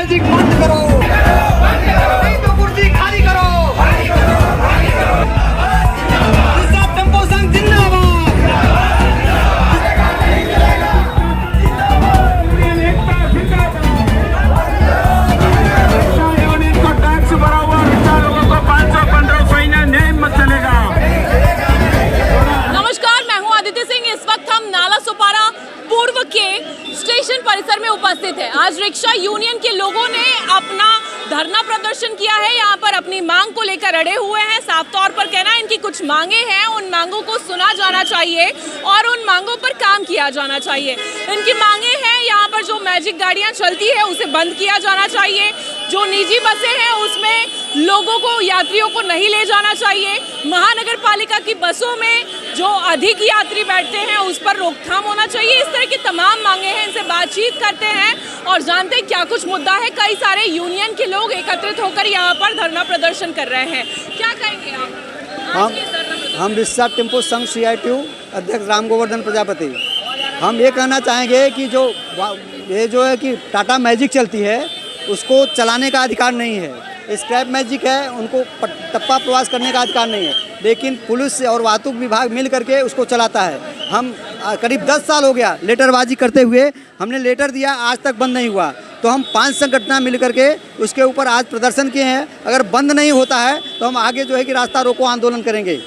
Magic बंद करो, नहीं तो कुर्सी खाली करो। रिक्शा टेम्पो संघ जिंदाबाद। स्टेशन परिसर में उपस्थित है। आज रिक्शा यूनियन के लोगों ने अपना धरना प्रदर्शन किया है। यहाँ पर अपनी मांग को लेकर अड़े हुए हैं। साफ तौर पर कहना है इनकी कुछ मांगे हैं, उन मांगों को सुना जाना चाहिए और उन मांगों पर काम किया जाना चाहिए। इनकी मांगे हैं यहाँ पर जो मैजिक गाड़ियाँ चलती है उसे बंद किया जाना चाहिए, जो निजी बसें हैं उसमें लोगों को, यात्रियों को नहीं ले जाना चाहिए, महानगर पालिका की बसों में जो अधिक यात्री बैठते हैं उस पर रोकथाम होना चाहिए। इस तरह की तमाम मांगे हैं। इनसे बातचीत करते हैं और जानते हैं क्या कुछ मुद्दा है। कई सारे यूनियन के लोग एकत्रित होकर यहाँ पर धरना प्रदर्शन कर रहे हैं। क्या कहेंगे आप? हम रिक्शा टेम्पो संघ CITU अध्यक्ष राम गोवर्धन प्रजापति, हम ये कहना चाहेंगे कि जो है कि टाटा मैजिक चलती है उसको चलाने का अधिकार नहीं है। स्क्रैप मैजिक है, उनको टप्पा प्रवास करने का अधिकार नहीं है, लेकिन पुलिस और वाहतुक विभाग मिल करके उसको चलाता है। हम करीब 10 साल हो गया लेटरबाजी करते हुए, हमने लेटर दिया, आज तक बंद नहीं हुआ। तो हम 5 संगठन मिल करके उसके ऊपर आज प्रदर्शन किए हैं। अगर बंद नहीं होता है तो हम आगे जो है कि रास्ता रोको आंदोलन करेंगे।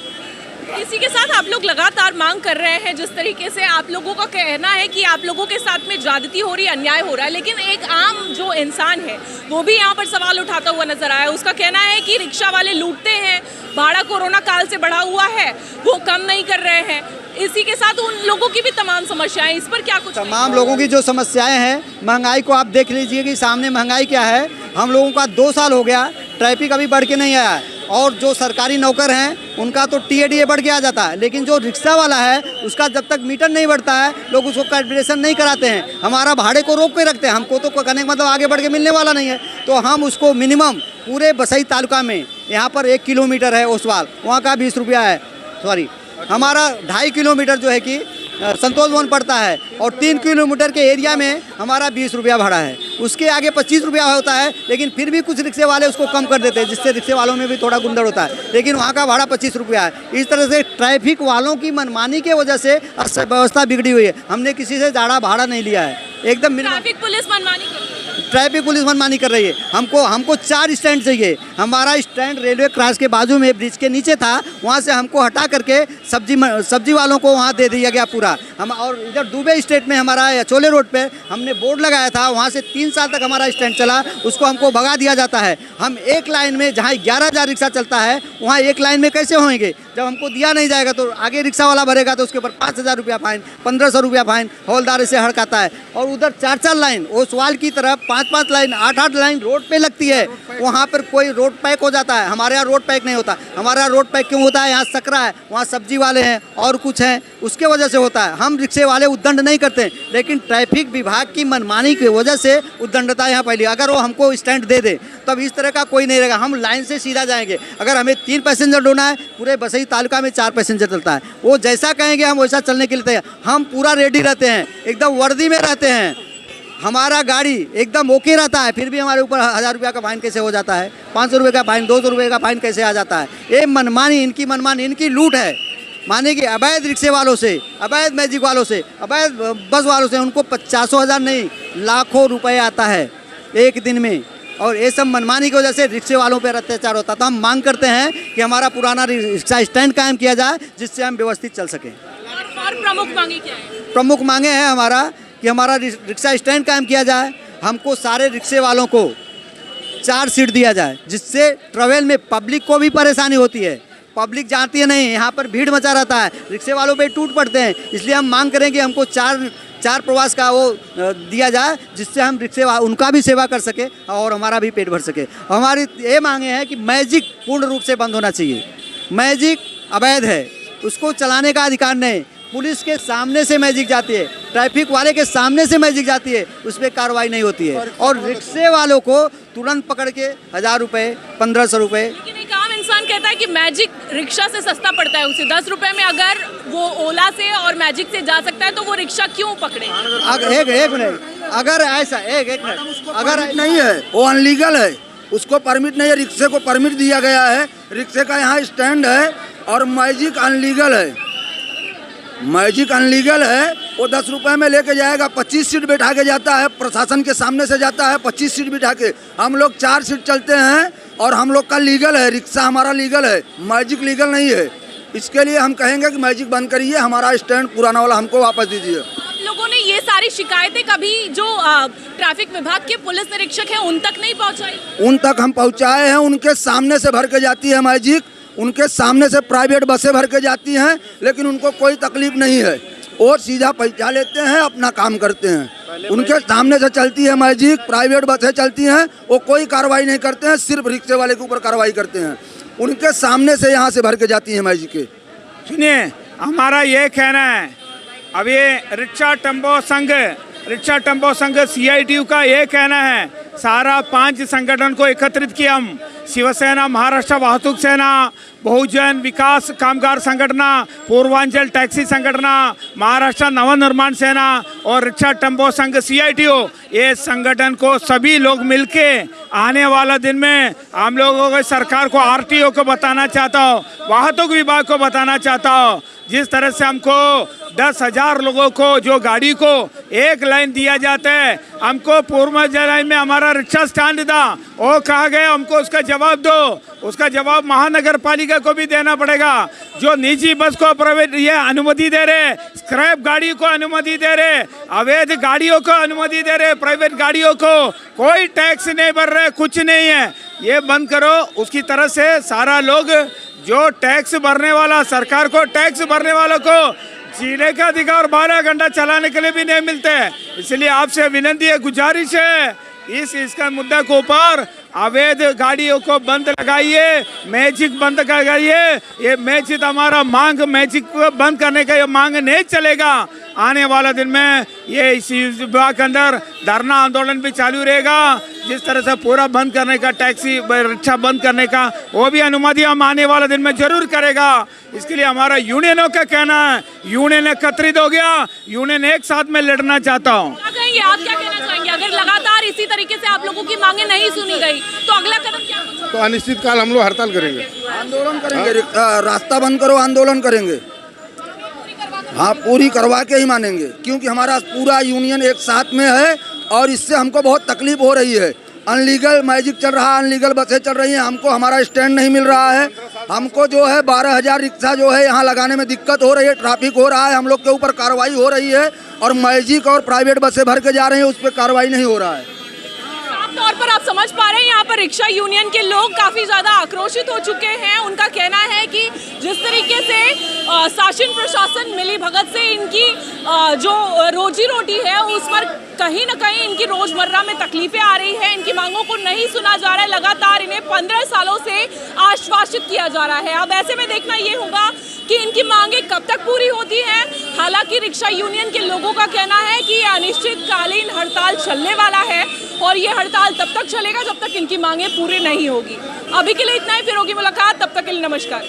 इसी के साथ आप लोग लगातार मांग कर रहे हैं, जिस तरीके से आप लोगों का कहना है कि आप लोगों के साथ में ज्यादती हो रही है, अन्याय हो रहा है, लेकिन एक आम जो इंसान है वो भी यहाँ पर सवाल उठाता हुआ नजर आया। उसका कहना है कि रिक्शा वाले लूटते हैं, भाड़ा कोरोना काल से बढ़ा हुआ है, वो कम नहीं कर रहे हैं। इसी के साथ उन लोगों की भी तमाम समस्याएं, इस पर क्या कुछ? तमाम लोगों की जो समस्याएं हैं, महंगाई को आप देख लीजिए कि सामने महंगाई क्या है। हम लोगों का 2 साल हो गया, ट्रैफिक अभी बढ़ के नहीं आया है, और जो सरकारी नौकर हैं उनका तो TADA बढ़ के आ जाता है, लेकिन जो रिक्शा वाला है उसका जब तक मीटर नहीं बढ़ता है लोग उसको कैलकुलेशन नहीं कराते हैं। हमारा भाड़े को रोक के रखते हैं, हमको तो कहने का मतलब आगे बढ़ के मिलने वाला नहीं है। तो हम उसको मिनिमम पूरे बसई तालुका में यहाँ पर 1 किलोमीटर है ओसवाल, वहाँ का 20 रुपया है, सॉरी हमारा 2.5 किलोमीटर जो है कि संतोष भवन पड़ता है, और 3 किलोमीटर के एरिया में हमारा 20 रुपया भाड़ा है। उसके आगे 25 रुपया होता है, लेकिन फिर भी कुछ रिक्शे वाले उसको कम कर देते हैं, जिससे रिक्शे वालों में भी थोड़ा गुंदड़ होता है, लेकिन वहाँ का भाड़ा 25 रुपया है। इस तरह से ट्रैफिक वालों की मनमानी के वजह से व्यवस्था बिगड़ी हुई है। हमने किसी से ज़्यादा भाड़ा नहीं लिया है, एकदम ट्रैफिक पुलिस मनमानी कर रही है। ट्रैफिक पुलिस मनमानी कर रही है। हमको 4 स्टैंड चाहिए। हमारा स्टैंड रेलवे क्रॉस के बाजू में ब्रिज के नीचे था, वहाँ से हमको हटा करके सब्जी वालों को वहाँ दे दिया गया पूरा। हम और इधर दुबे स्टेट में हमारा चोले रोड पे हमने बोर्ड लगाया था, वहाँ से 3 साल तक हमारा स्टैंड चला, उसको हमको भगा दिया जाता है। हम एक लाइन में जहाँ 11,000 रिक्शा चलता है वहाँ एक लाइन में कैसे होंगे? जब हमको दिया नहीं जाएगा तो आगे रिक्शा वाला भरेगा तो उसके ऊपर 5,000 रुपया फाइन, 1,500 रुपया फाइन, हौलदार से हड़काता है। और उधर 4-4 लाइन ओसवाल की तरफ 5-5 लाइन, 8-8 लाइन रोड पे लगती है, वहाँ पर कोई रोड पैक हो जाता है। हमारे यहाँ रोड पैक नहीं होता। हमारा रोड पैक क्यों होता है? यहाँ सकरा है, वहाँ सब्जी वाले हैं और कुछ हैं, उसके वजह से होता है। हम रिक्शे वाले उद्दंड नहीं करते, लेकिन ट्रैफिक विभाग की मनमानी की वजह से उद्दंडता यहाँ पहली। अगर वो हमको स्टैंड दे दे तब इस तरह का कोई नहीं रहेगा, हम लाइन से सीधा जाएंगे। अगर हमें 3 पैसेंजर ढूंढना है, पूरे बसई तालुका में 4 पैसेंजर चलता है, वो जैसा कहेंगे हम वैसा चलने के लिए तैयार। हम पूरा रेडी रहते हैं, एकदम वर्दी में रहते हैं, हमारा गाड़ी एकदम ओके रहता है, फिर भी हमारे ऊपर 1,000 रुपया का फाइन कैसे हो जाता है? 500 रुपये का फाइन, 200 रुपये का फाइन कैसे आ जाता है? ये मनमानी, इनकी लूट है। माने कि अवैध रिक्शे वालों से, अवैध मैजिक वालों से, अवैध बस वालों से उनको 50,000 नहीं लाखों रुपए आता है एक दिन में, और ये सब मनमानी की वजह से रिक्शे वालों पर अत्याचार होता। तो हम मांग करते हैं कि हमारा पुराना रिक्शा स्टैंड कायम किया जाए, जिससे हम व्यवस्थित चल सकें। और प्रमुख मांगे क्या है? प्रमुख मांगे हैं हमारा कि हमारा रिक्शा स्टैंड कायम किया जाए, हमको सारे रिक्शे वालों को 4 सीट दिया जाए, जिससे ट्रैवल में पब्लिक को भी परेशानी होती है। पब्लिक जानती है नहीं, यहाँ पर भीड़ मचा रहता है, रिक्शे वालों पे टूट पड़ते हैं। इसलिए हम मांग करें कि हमको 4 प्रवास का वो दिया जाए, जिससे हम रिक्शे उनका भी सेवा कर सके और हमारा भी पेट भर सके। हमारी ये मांगे हैं कि मैजिक पूर्ण रूप से बंद होना चाहिए। मैजिक अवैध है, उसको चलाने का अधिकार नहीं। पुलिस के सामने से मैजिक जाती है, ट्रैफिक वाले के सामने से मैजिक जाती है, उस पर कार्रवाई नहीं होती है, और रिक्शे वालों को तुरंत पकड़ के 1,000 रुपये, 1,500 रुपये। लेकिन एक आम इंसान कहता है कि मैजिक रिक्शा से सस्ता पड़ता है, उसे 10 रुपये में अगर वो ओला से और मैजिक से जा सकता है तो वो रिक्शा क्यों पकड़े? एक मिनट, अगर ऐसा एक मिनट, अगर नहीं है, वो अनलीगल है, उसको परमिट नहीं है। रिक्शे को परमिट दिया गया है, रिक्शे का यहाँ स्टैंड है, और मैजिक अनलीगल है। मैजिक अनलीगल है, वो 10 रुपए में लेके जाएगा, 25 सीट बैठा के जाता है, प्रशासन के सामने से जाता है 25 सीट बिठा के। हम लोग 4 सीट चलते हैं और हम लोग का लीगल है, रिक्शा हमारा लीगल है, मैजिक लीगल नहीं है। इसके लिए हम कहेंगे कि मैजिक बंद करिए, हमारा स्टैंड पुराना वाला हमको वापस दीजिए। आप लोगों ने ये सारी शिकायतें कभी जो ट्रैफिक विभाग के पुलिस निरीक्षक हैं उन तक नहीं पहुंचाई? उन तक हम पहुंचाए हैं, उनके सामने से भर के जाती है मैजिक, उनके सामने से प्राइवेट बसें भर के जाती हैं, लेकिन उनको कोई तकलीफ नहीं है। और सीधा पैसा लेते हैं, अपना काम करते हैं। उनके सामने से चलती है मैजिक, प्राइवेट बसें चलती हैं, वो कोई कार्रवाई नहीं करते हैं, सिर्फ रिक्शे वाले के ऊपर कार्रवाई करते हैं। उनके सामने से यहाँ से भर के जाती है मैजिक के। सुनिए, हमारा ये कहना है, अब ये रिक्शा टेम्पो संघ CITU का ये कहना है, सारा 5 संगठन को एकत्रित किया हम, शिवसेना, महाराष्ट्र वाहतूक सेना, बहुजन विकास कामगार संगठना, पूर्वांचल टैक्सी संगठना, महाराष्ट्र नवनिर्माण सेना और रिक्शा टेम्पो संघ CITU, ये संगठन को सभी लोग मिलके आने वाला दिन में हम लोगों को, सरकार को, RTO को बताना चाहता हूँ, वाहतूक विभाग को बताना चाहता हूँ, जिस तरह से हमको 10,000 लोगों को जो गाड़ी को एक लाइन दिया जाता है, हमको पूर्व जुलाई में हमारा रिक्शा स्टैंड था, वो कहा गया हमको उसका जवाब दो। उसका जवाब महानगर पालिका को भी देना पड़ेगा। जो निजी बस को प्राइवेट ये अनुमति दे रहे, स्क्रैप गाड़ी को अनुमति दे रहे, अवैध गाड़ियों को अनुमति दे रहे, प्राइवेट गाड़ियों को कोई टैक्स नहीं भर रहे, कुछ नहीं है, ये बंद करो। उसकी तरह से सारा लोग जो टैक्स भरने वाला, सरकार को टैक्स भरने वालों को जीने का अधिकार 12 घंटा चलाने के लिए भी नहीं मिलते। इसलिए आपसे विनती है, गुजारिश है, इसका मुद्दा के ऊपर अवैध गाड़ियों को बंद लगाइए, मैजिक बंद लगाइए। ये मैजिक हमारा मांग, मैजिक को बंद करने का ये मांग नहीं चलेगा। आने वाला दिन में ये इस विभाग के अंदर धरना आंदोलन भी चालू रहेगा। जिस तरह से पूरा बंद करने का, टैक्सी रिक्शा बंद करने का, वो भी अनुमति हम आने वाला दिन में जरूर करेगा। इसके लिए हमारा यूनियनों का कहना है, यूनियन एकत्रित हो गया, यूनियन एक साथ में लड़ना चाहता हूँ। क्या कहेंगे आप, क्या कहना चाहेंगे? अगर लगातार इसी तरीके से आप लोगों की मांगे नहीं सुनी गई तो अगला कदम क्या होगा? तो अनिश्चित काल हम लोग हड़ताल करेंगे, आंदोलन करेंगे, रास्ता बंद करो, आंदोलन करेंगे। हाँ, पूरी करवा के ही मानेंगे, क्योंकि हमारा पूरा यूनियन एक साथ में है और इससे हमको बहुत तकलीफ हो रही है। अनलीगल मैजिक चल रहा है, अनलीगल बसें चल रही हैं, हमको हमारा स्टैंड नहीं मिल रहा है। हमको जो है 12,000 रिक्शा जो है यहाँ लगाने में दिक्कत हो रही है, ट्रैफिक हो रहा है, हम लोग के ऊपर कार्रवाई हो रही है, और मैजिक और प्राइवेट बसें भर के जा रहे हैं, उस पर कार्रवाई नहीं हो रहा है। तौर पर आप समझ पा रहे हैं, यहाँ पर रिक्शा यूनियन के लोग काफ़ी ज़्यादा आक्रोशित हो चुके हैं। उनका कहना है कि जिस तरीके से शासन प्रशासन मिली भगत से इनकी जो रोजी रोटी है उस पर कहीं ना कहीं इनकी रोज़मर्रा में तकलीफें आ रही है, इनकी मांगों को नहीं सुना जा रहा है। लगातार इन्हें 15 सालों से आश्वासित किया जा रहा है। अब ऐसे में देखना ये होगा कि इनकी मांगें कब तक पूरी होती हैं। हालांकि रिक्शा यूनियन के लोगों का कहना है कि अनिश्चितकालीन हड़ताल चलने वाला है और ये हड़ताल तब तक चलेगा जब तक इनकी मांगें पूरी नहीं होगी। अभी के लिए इतना ही, फिर होगी मुलाकात, तब तक के लिए नमस्कार।